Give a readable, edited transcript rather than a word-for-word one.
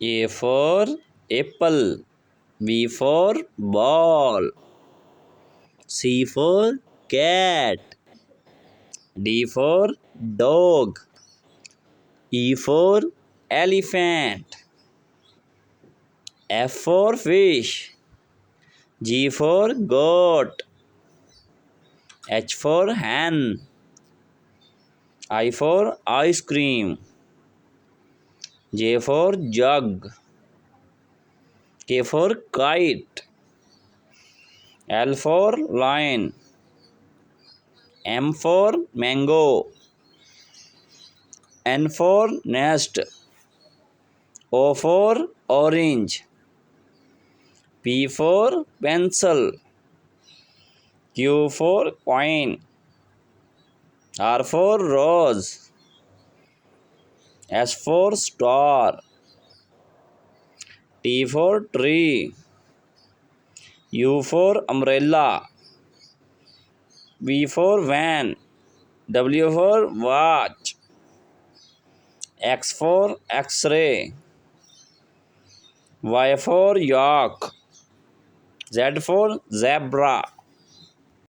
A for apple. B for ball. C for cat. D for dog. E for elephant. F for fish. G for goat. H for hen. I for ice cream. J for jug. K for kite. L for lion. M for mango. N for nest. O for orange. P for pencil. Q for coin. R for rose. S for star. T for tree. U for umbrella. V for van. W for watch. X for X-ray. Y for yak. Z for zebra.